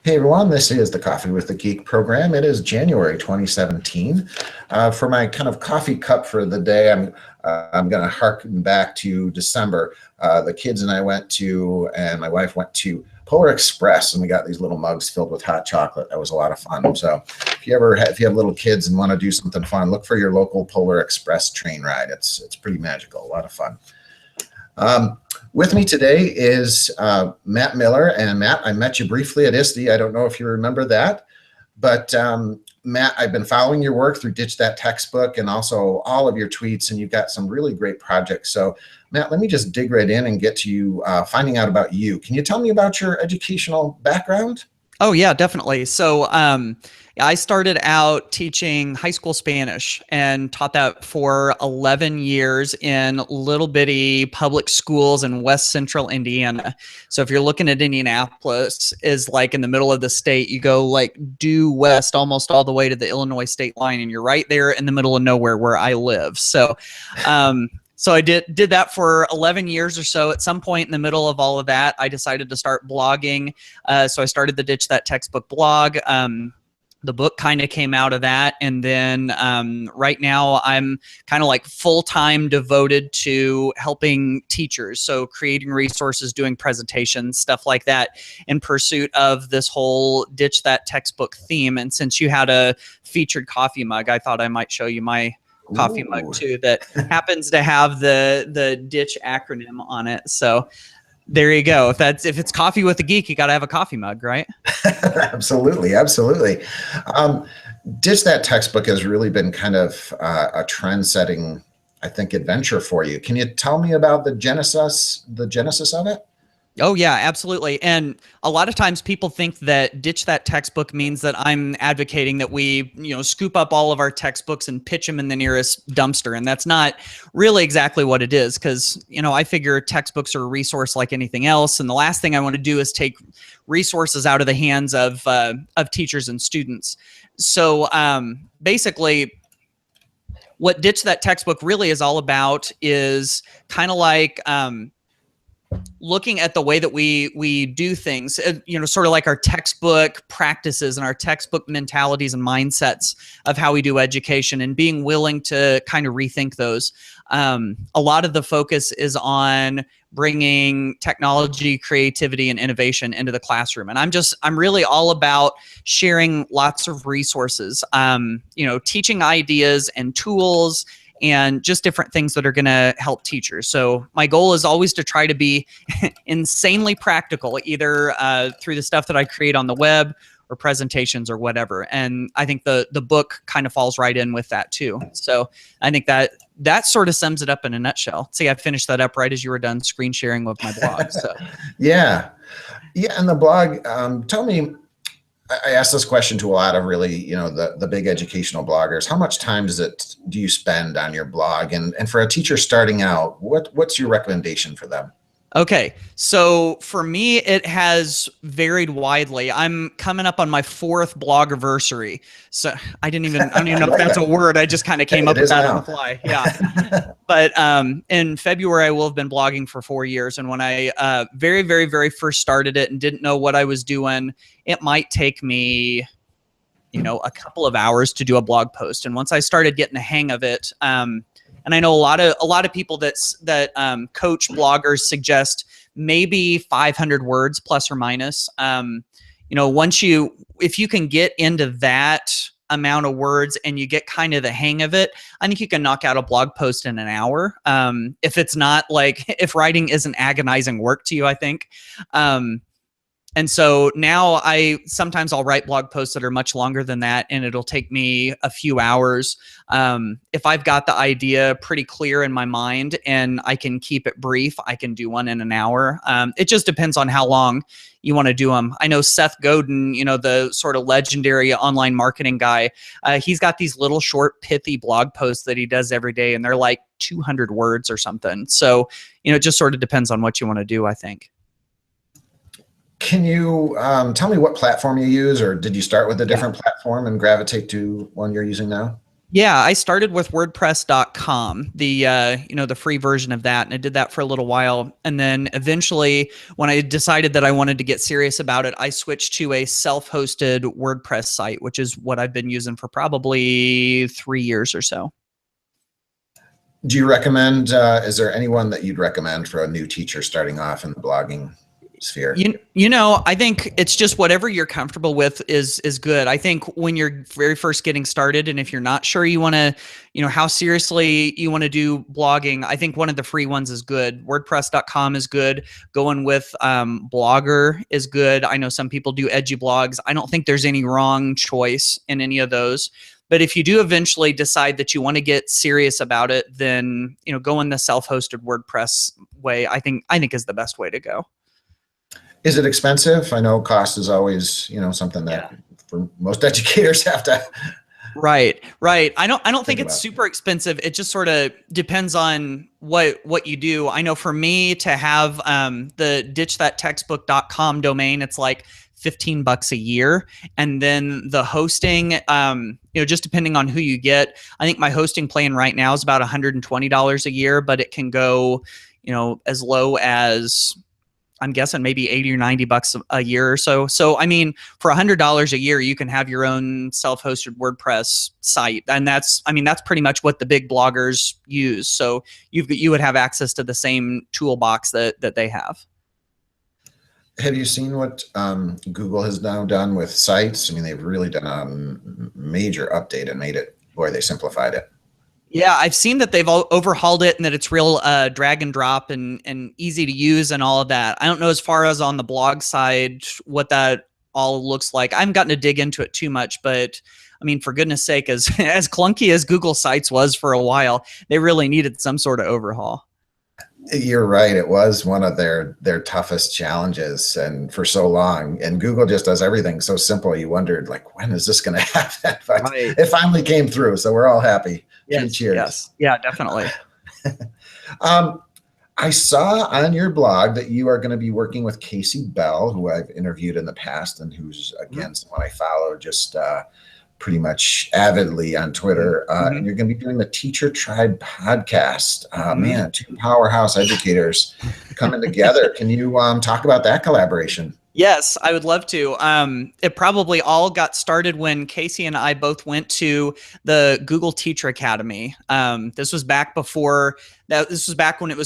Hey everyone, this is the Coffee with the Geek program. It is January 2017. For my kind of coffee cup for the day, I'm going to harken back to December. The kids and I went to, and my wife went to Polar Express, and we got these little mugs filled with hot chocolate. That was a lot of fun. So if you have little kids and want to do something fun, look for your local Polar Express train ride. It's pretty magical, a lot of fun. With me today is Matt Miller. And Matt, I met you briefly at ISTE. I don't know if you remember that, but Matt, I've been following your work through Ditch That Textbook and also all of your tweets, and you've got some really great projects. So Matt, let me just dig right in and get to you finding out about you. Can you tell me about your educational background? Oh yeah, definitely. So I started out teaching high school Spanish and taught that for 11 years in little bitty public schools in West Central Indiana. So if you're looking at Indianapolis is like in the middle of the state, you go like due west almost all the way to the Illinois state line, and you're right there in the middle of nowhere where I live. So so I did that for 11 years or so. At some point in the middle of all of that, I decided to start blogging. So I started the Ditch That Textbook blog. The book kind of came out of that. And then right now I'm kind of like full-time devoted to helping teachers. So creating resources, doing presentations, stuff like that in pursuit of this whole Ditch That Textbook theme. And since you had a featured coffee mug, I thought I might show you my coffee mug too that happens to have the Ditch acronym on it. So there you go. If it's Coffee with a Geek, you got to have a coffee mug, right? Absolutely, absolutely. Ditch That Textbook has really been kind of a trend-setting, I think, adventure for you. Can you tell me about the genesis of it? Oh yeah, absolutely. And a lot of times people think that Ditch That Textbook means that I'm advocating that we, scoop up all of our textbooks and pitch them in the nearest dumpster. And that's not really exactly what it is, because, I figure textbooks are a resource like anything else. And the last thing I want to do is take resources out of the hands of teachers and students. So basically, what Ditch That Textbook really is all about is kind of like looking at the way that we do things, sort of like our textbook practices and our textbook mentalities and mindsets of how we do education, and being willing to kind of rethink those. A lot of the focus is on bringing technology, creativity, and innovation into the classroom. And I'm really all about sharing lots of resources, teaching ideas and tools and just different things that are going to help teachers. So my goal is always to try to be insanely practical, either through the stuff that I create on the web or presentations or whatever. And I think the book kind of falls right in with that too. So I think that sort of sums it up in a nutshell. See, I finished that up right as you were done screen sharing with my blog. So yeah. And the blog, tell me, I asked this question to a lot of really, the big educational bloggers. How much time do you spend on your blog? And for a teacher starting out, what's your recommendation for them? Okay, so for me, it has varied widely. I'm coming up on my 4th blogiversary. So I don't even know if that's a word. I just kind of came up with that on the fly. Yeah. But in February, I will have been blogging for 4 years. And when I very, very, very first started it and didn't know what I was doing, it might take me, a couple of hours to do a blog post. And once I started getting the hang of it, and I know a lot of people that coach bloggers suggest maybe 500 words plus or minus. If you can get into that amount of words and you get kind of the hang of it, I think you can knock out a blog post in an hour. If writing isn't agonizing work to you, I think. And so now sometimes I'll write blog posts that are much longer than that, and it'll take me a few hours. If I've got the idea pretty clear in my mind and I can keep it brief, I can do one in an hour. It just depends on how long you want to do them. I know Seth Godin, the sort of legendary online marketing guy, he's got these little short pithy blog posts that he does every day, and they're like 200 words or something. So, it just sort of depends on what you want to do, I think. Can you tell me what platform you use, or did you start with a different platform and gravitate to one you're using now? Yeah, I started with WordPress.com, the free version of that, and I did that for a little while. And then eventually, when I decided that I wanted to get serious about it, I switched to a self-hosted WordPress site, which is what I've been using for probably 3 years or so. Do you recommend, is there anyone that you'd recommend for a new teacher starting off in the blogging sphere? I think it's just whatever you're comfortable with is good. I think when you're very first getting started, and if you're not sure you want to, how seriously you want to do blogging, I think one of the free ones is good. WordPress.com is good. Going with Blogger is good. I know some people do edgy blogs. I don't think there's any wrong choice in any of those. But if you do eventually decide that you want to get serious about it, then going the self-hosted WordPress way, I think is the best way to go. Is it expensive? I know cost is always, something that for most educators have to. Right. I don't think it's super expensive. It just sort of depends on what you do. I know for me to have the ditchthattextbook.com domain, it's like $15 a year. And then the hosting, just depending on who you get, I think my hosting plan right now is about $120 a year, but it can go, as low as, I'm guessing maybe 80 or $90 a year or so. So, I mean, for $100 a year, you can have your own self-hosted WordPress site. And that's pretty much what the big bloggers use. So you would have access to the same toolbox that they have. Have you seen what Google has now done with sites? I mean, they've really done a major update and they simplified it. Yeah, I've seen that they've overhauled it and that it's real drag and drop and easy to use and all of that. I don't know as far as on the blog side what that all looks like. I haven't gotten to dig into it too much, but I mean, for goodness sake, as clunky as Google Sites was for a while, they really needed some sort of overhaul. You're right. It was one of their toughest challenges, and for so long. And Google just does everything so simple. You wondered, like, when is this going to happen? But it finally came through, so we're all happy. Yes, cheers. Yes. Yeah, definitely. I saw on your blog that you are going to be working with Kasey Bell, who I've interviewed in the past, and who's again someone I follow just pretty much avidly on Twitter. And you're going to be doing the Teacher Tribe podcast. Man, two powerhouse educators coming together. Can you talk about that collaboration? Yes, I would love to. It probably all got started when Kasey and I both went to the Google Teacher Academy. This was back before that. This was back when you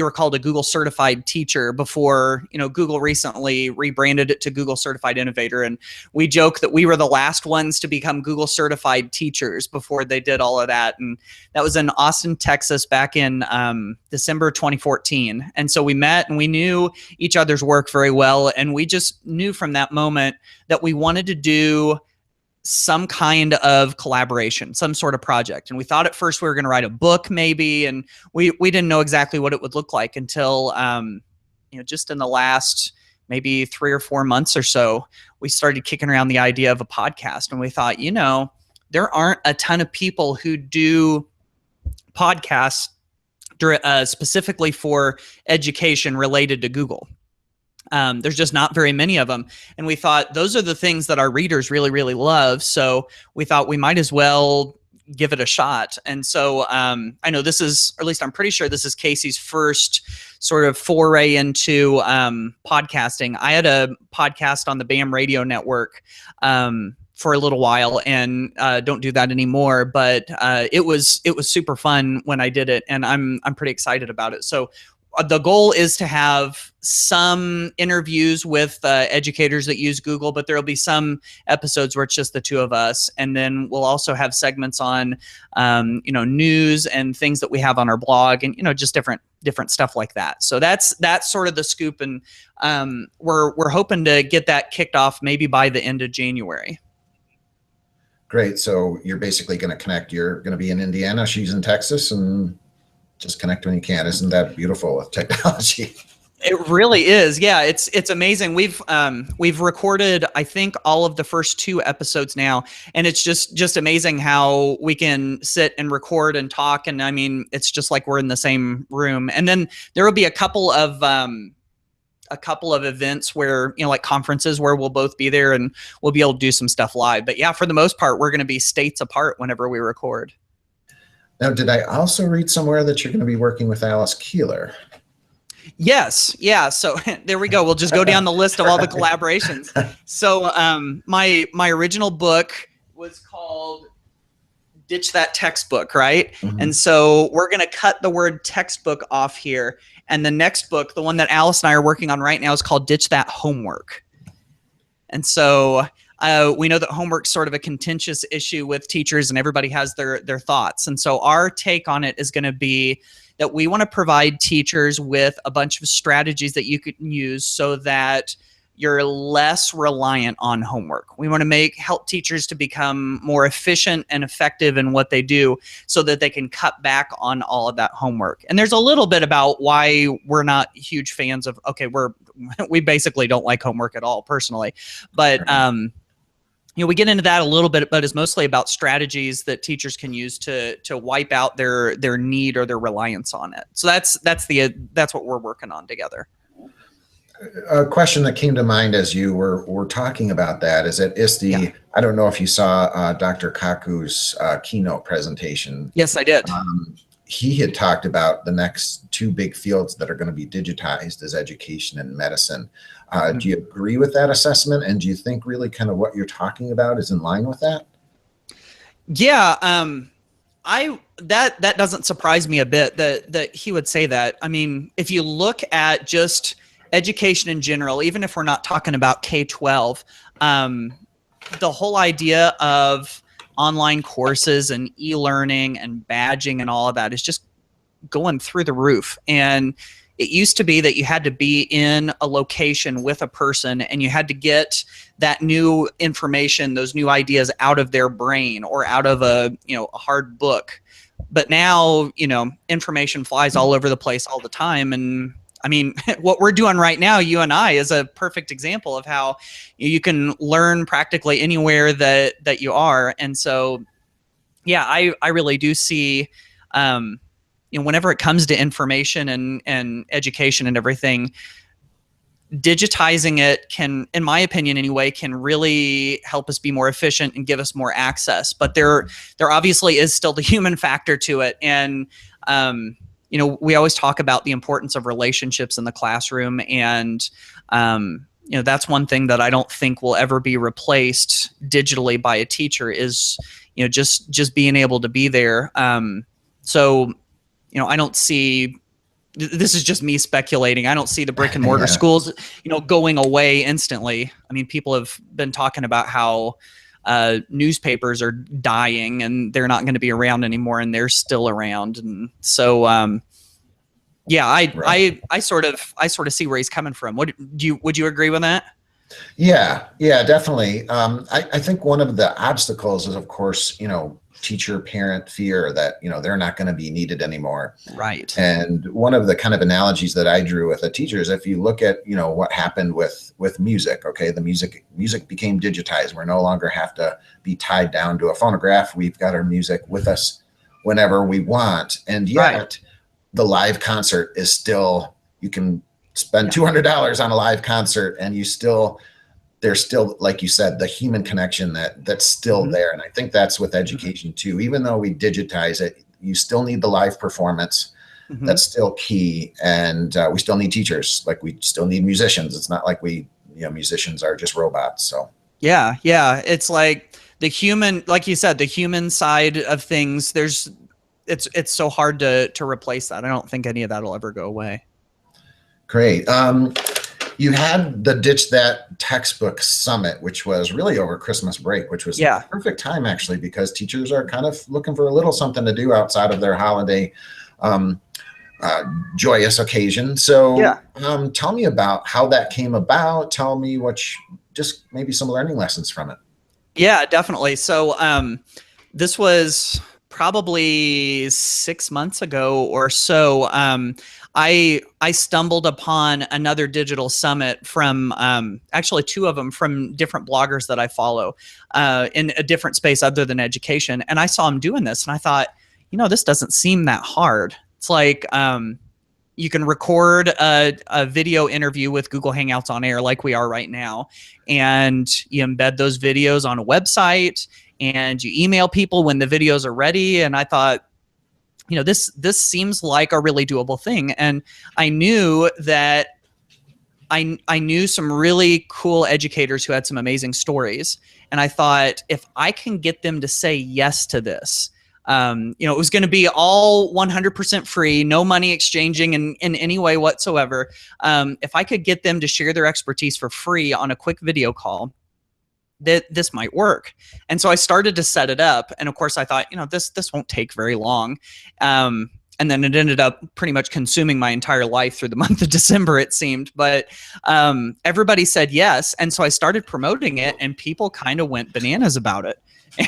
were called a Google Certified Teacher before, Google recently rebranded it to Google Certified Innovator. And we joke that we were the last ones to become Google Certified Teachers before they did all of that. And that was in Austin, Texas back in December 2014. And so we met and we knew each other's work very well. And we just knew from that moment that we wanted to do some kind of collaboration, some sort of project. And we thought at first we were going to write a book maybe, and we didn't know exactly what it would look like until, just in the last maybe 3 or 4 months or so, we started kicking around the idea of a podcast. And we thought, there aren't a ton of people who do podcasts specifically for education related to Google. There's just not very many of them. And we thought those are the things that our readers really, really love. So we thought we might as well give it a shot. And so I know this is, or at least I'm pretty sure this is Kasey's first sort of foray into podcasting. I had a podcast on the BAM radio network for a little while and don't do that anymore, but it was super fun when I did it, and I'm pretty excited about it. So the goal is to have some interviews with educators that use Google, but there'll be some episodes where it's just the two of us. And then we'll also have segments on, news and things that we have on our blog and, just different stuff like that. So that's sort of the scoop. And we're hoping to get that kicked off maybe by the end of January. Great. So you're basically going to connect. You're going to be in Indiana. She's in Texas, and just connect when you can. Isn't that beautiful with technology? It really is. Yeah, it's amazing. We've recorded, I think, all of the first 2 episodes now, and it's just amazing how we can sit and record and talk. And I mean, it's just like we're in the same room. And then there will be a couple of a couple of events where, like conferences where we'll both be there and we'll be able to do some stuff live. But yeah, for the most part, we're going to be states apart whenever we record. Now, did I also read somewhere that you're going to be working with Alice Keeler? Yes. Yeah. So there we go. We'll just go down the list of all the collaborations. So my original book was called Ditch That Textbook, right? Mm-hmm. And so we're going to cut the word textbook off here. And the next book, the one that Alice and I are working on right now, is called Ditch That Homework. And so we know that homework's sort of a contentious issue with teachers, and everybody has their thoughts. And so our take on it is going to be that we want to provide teachers with a bunch of strategies that you can use so that you're less reliant on homework. We want to help teachers to become more efficient and effective in what they do so that they can cut back on all of that homework. And there's a little bit about why we're not huge fans of, we basically don't like homework at all personally. But, we get into that a little bit, but it's mostly about strategies that teachers can use to wipe out their need or their reliance on it. So that's what we're working on together. A question that came to mind as you were talking about that is at ISTE. Yeah. I don't know if you saw Dr. Kaku's keynote presentation. Yes, I did. He had talked about the next two big fields that are going to be digitized as education and medicine. Do you agree with that assessment? And do you think really kind of what you're talking about is in line with that? Yeah, that doesn't surprise me a bit that he would say that. I mean, if you look at just education in general, even if we're not talking about K-12, the whole idea of online courses and e-learning and badging and all of that is just going through the roof. And it used to be that you had to be in a location with a person and you had to get that new information, those new ideas out of their brain or out of a hard book. But now, information flies all over the place all the time. And I mean, what we're doing right now, you and I, is a perfect example of how you can learn practically anywhere that you are. And so, yeah, I really do see, whenever it comes to information and education and everything, digitizing it can, in my opinion anyway, can really help us be more efficient and give us more access. But there obviously is still the human factor to it. And, we always talk about the importance of relationships in the classroom. And, that's one thing that I don't think will ever be replaced digitally by a teacher is, just being able to be there. So, I don't see, this is just me speculating. I don't see the brick and mortar schools, going away instantly. I mean, people have been talking about how newspapers are dying and they're not going to be around anymore, and they're still around. And so, I sort of see where he's coming from. Would you agree with that? Yeah, definitely. I think one of the obstacles is, of course, teacher parent fear that, they're not going to be needed anymore. Right. And one of the kind of analogies that I drew with the teachers, if you look at, what happened with music, okay, the music became digitized. We're no longer have to be tied down to a phonograph. We've got our music with us whenever we want. And yet the live concert is still, you can spend $200 on a live concert and there's still, like you said, the human connection that's still there. And I think that's with education too. Even though we digitize it, you still need the live performance. That's still key. And we still need teachers. Like we still need musicians. It's not like musicians are just robots. So yeah. It's like the human, like you said, the human side of things, it's so hard to replace that. I don't think any of that will ever go away. Great. You had the Ditch That Textbook Summit, which was really over Christmas break, which was the perfect time actually, because teachers are kind of looking for a little something to do outside of their holiday joyous occasion. So tell me about how that came about. Tell me just maybe some learning lessons from it. Yeah, definitely. So this was probably 6 months ago or so. I stumbled upon another digital summit from actually two of them from different bloggers that I follow in a different space other than education. And I saw them doing this and I thought, this doesn't seem that hard. It's like, you can record a video interview with Google Hangouts on Air like we are right now, and you embed those videos on a website, and you email people when the videos are ready. And I thought, this seems like a really doable thing. And I knew that I knew some really cool educators who had some amazing stories. And I thought, if I can get them to say yes to this, it was going to be all 100% free, no money exchanging in any way whatsoever. If I could get them to share their expertise for free on a quick video call, this might work. And so I started to set it up. And of course I thought, this won't take very long. And then it ended up pretty much consuming my entire life through the month of December, it seemed. But everybody said yes. And so I started promoting it, and people kind of went bananas about it.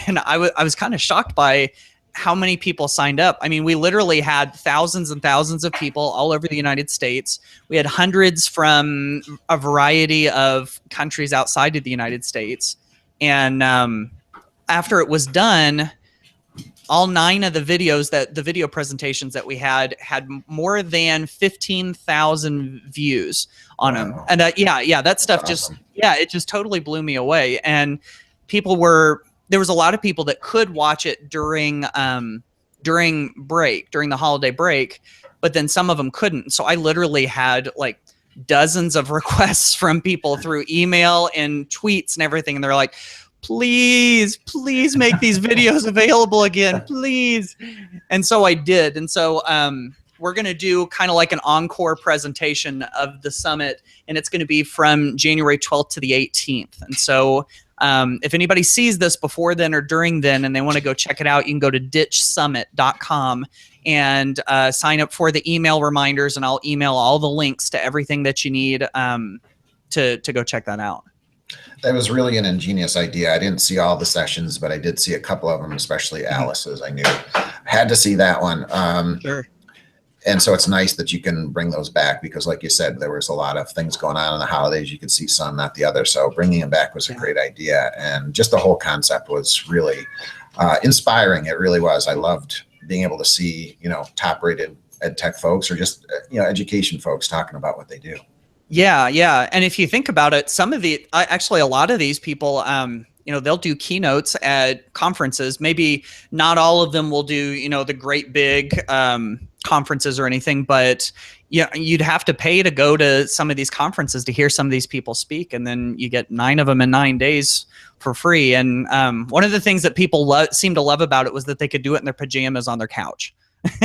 And I was kind of shocked by how many people signed up. I mean, we literally had thousands and thousands of people all over the United States. We had hundreds from a variety of countries outside of the United States. And after it was done, all 9 of the videos, the video presentations that we had more than 15,000 views on them. And that stuff awesome. It just totally blew me away. And there was a lot of people that could watch it during the holiday break, but then some of them couldn't. So I literally had like dozens of requests from people through email and tweets and everything. And they're like, please make these videos available again, please. And so I did. And so we're going to do kind of like an encore presentation of the summit, and it's going to be from January 12th to the 18th. And so if anybody sees this before then or during then and they want to go check it out, you can go to ditchsummit.com and sign up for the email reminders, and I'll email all the links to everything that you need to go check that out. That was really an ingenious idea. I didn't see all the sessions, but I did see a couple of them, especially Alice's. I knew I had to see that one. Sure. And so it's nice that you can bring those back, because like you said, there was a lot of things going on in the holidays. You could see some, not the other. So bringing them back was a great idea. And just the whole concept was really inspiring. It really was. I loved being able to see, top rated ed tech folks, or just, education folks talking about what they do. Yeah. And if you think about it, actually a lot of these people, they'll do keynotes at conferences. Maybe not all of them will do, the great big conferences or anything, but you'd have to pay to go to some of these conferences to hear some of these people speak. And then you get 9 of them in 9 days for free. And one of the things that people seem to love about it was that they could do it in their pajamas on their couch.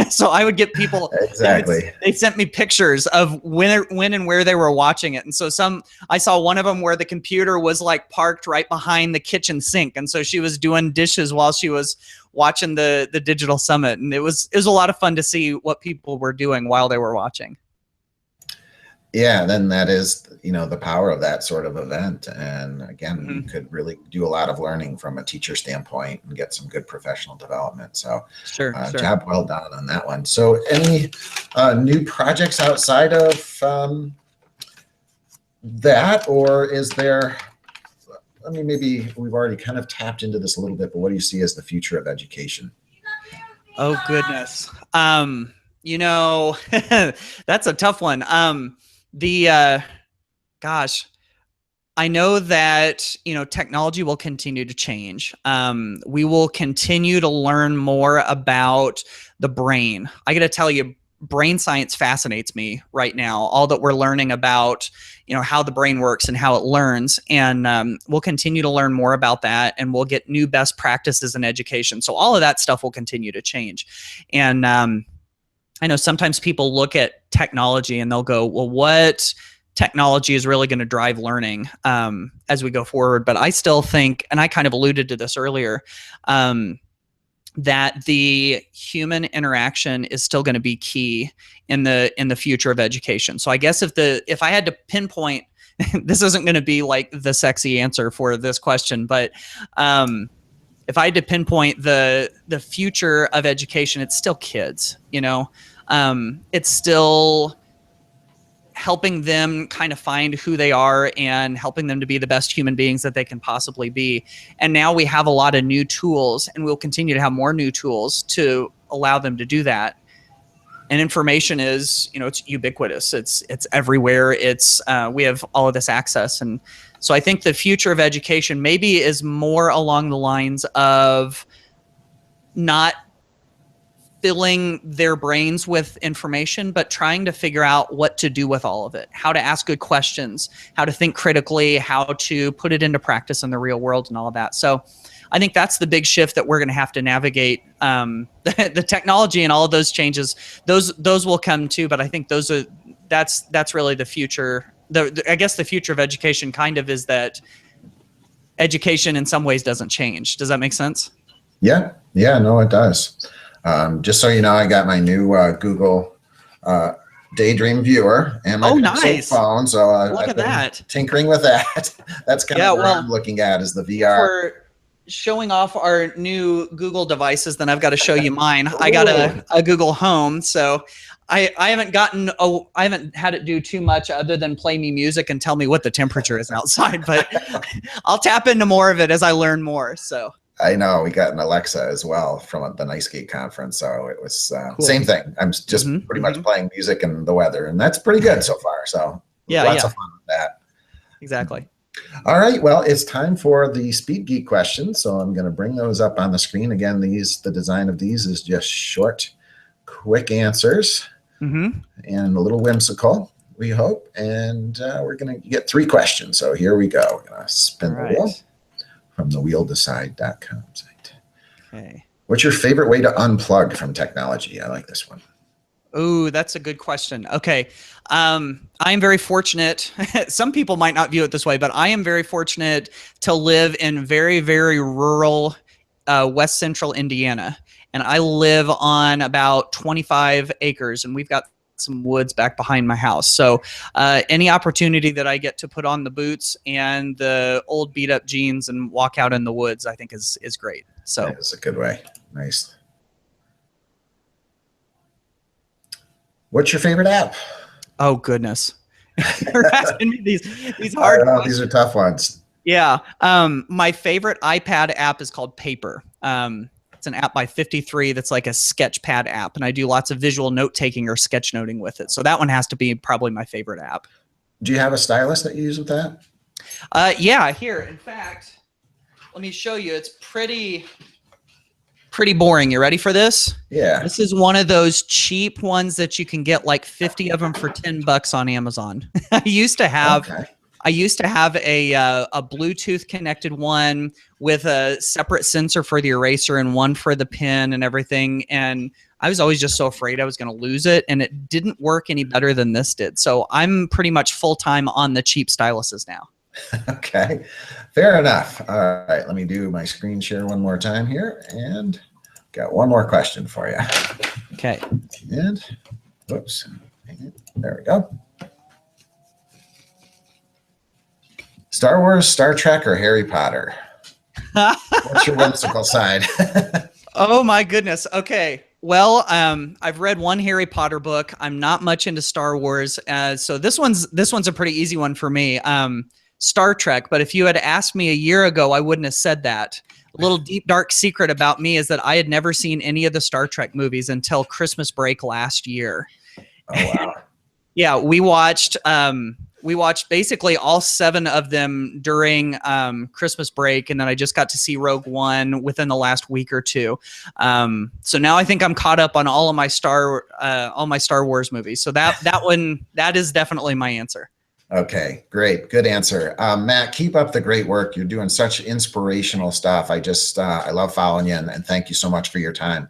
So I would get people, exactly. They sent me pictures of when and where they were watching it. And so I saw one of them where the computer was like parked right behind the kitchen sink. And so she was doing dishes while she was watching the digital summit. And it was a lot of fun to see what people were doing while they were watching. Yeah, then that is, the power of that sort of event. And again, you could really do a lot of learning from a teacher standpoint and get some good professional development. So sure. Job well done on that one. So any new projects outside of that, or is there, maybe we've already kind of tapped into this a little bit, but what do you see as the future of education? Oh, goodness. That's a tough one. I know that, technology will continue to change. We will continue to learn more about the brain. I got to tell you, brain science fascinates me right now. All that we're learning about, how the brain works and how it learns. And we'll continue to learn more about that, and we'll get new best practices in education. So all of that stuff will continue to change. And I know sometimes people look at technology and they'll go, well, what technology is really going to drive learning as we go forward? But I still think, and I kind of alluded to this earlier, that the human interaction is still going to be key in the future of education. So I guess if I had to pinpoint, this isn't going to be like the sexy answer for this question, but if I had to pinpoint the future of education, it's still kids, it's still helping them kind of find who they are and helping them to be the best human beings that they can possibly be. And now we have a lot of new tools, and we'll continue to have more new tools to allow them to do that. And information is, it's ubiquitous. It's everywhere. We have all of this access. And so I think the future of education maybe is more along the lines of not filling their brains with information, but trying to figure out what to do with all of it, how to ask good questions, how to think critically, how to put it into practice in the real world and all of that. So I think that's the big shift that we're going to have to navigate. The technology and all of those changes, those will come too, but I think that's really the future. I guess the future of education kind of is that education in some ways doesn't change. Does that make sense? Yeah, no, it does. Just so you know, I got my new Google Daydream viewer and my nice phone. So look at that. Tinkering with that. That's kind of what I'm looking at is the VR. We're showing off our new Google devices, then I've got to show you mine. I got a Google Home, so I haven't had it do too much other than play me music and tell me what the temperature is outside. But I'll tap into more of it as I learn more. So. I know we got an Alexa as well from the ISTE Conference, so it was cool. Same thing. I'm just pretty much playing music and the weather, and that's pretty good so far. So lots of fun with that. Exactly. All right, well, it's time for the Speed Geek questions, so I'm going to bring those up on the screen. Again, the design of these is just short, quick answers, and a little whimsical, we hope. And we're going to get 3 questions. So here we go. We're going to spin the wheel. From the wheeldecide.com site. Okay. What's your favorite way to unplug from technology? I like this one. Oh, that's a good question. Okay. I'm very fortunate. Some people might not view it this way, but I am very fortunate to live in very, very rural West Central Indiana. And I live on about 25 acres, and we've got some woods back behind my house. So any opportunity that I get to put on the boots and the old beat up jeans and walk out in the woods, I think is great. So that's a good way. Nice. What's your favorite app? Oh goodness. You're asking me these hard questions. These are tough ones. Yeah. My favorite iPad app is called Paper. It's an app by 53 that's like a sketchpad app, and I do lots of visual note-taking or sketchnoting with it. So that one has to be probably my favorite app. Do you have a stylus that you use with that? Yeah, here. In fact, let me show you. It's pretty boring. You ready for this? Yeah. This is one of those cheap ones that you can get like 50 of them for $10 on Amazon. I used to have a Bluetooth connected one with a separate sensor for the eraser and one for the pen and everything. And I was always just so afraid I was going to lose it, and it didn't work any better than this did. So I'm pretty much full-time on the cheap styluses now. Okay, fair enough. All right, let me do my screen share one more time here, and got one more question for you. Okay. And whoops, there we go. Star Wars, Star Trek, or Harry Potter? What's your whimsical side? Oh my goodness. Okay. Well, I've read one Harry Potter book. I'm not much into Star Wars, so this one's a pretty easy one for me. Star Trek. But if you had asked me a year ago, I wouldn't have said that. A little deep dark secret about me is that I had never seen any of the Star Trek movies until Christmas break last year. Oh wow. Yeah, we watched basically all 7 of them during Christmas break, and then I just got to see Rogue One within the last week or 2. So now I think I'm caught up on all my Star Wars movies. So that is definitely my answer. Okay, great, good answer, Matt. Keep up the great work. You're doing such inspirational stuff. I love following you, and thank you so much for your time.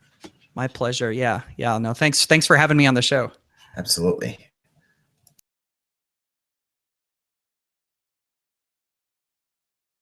My pleasure. Yeah. No, thanks for having me on the show. Absolutely.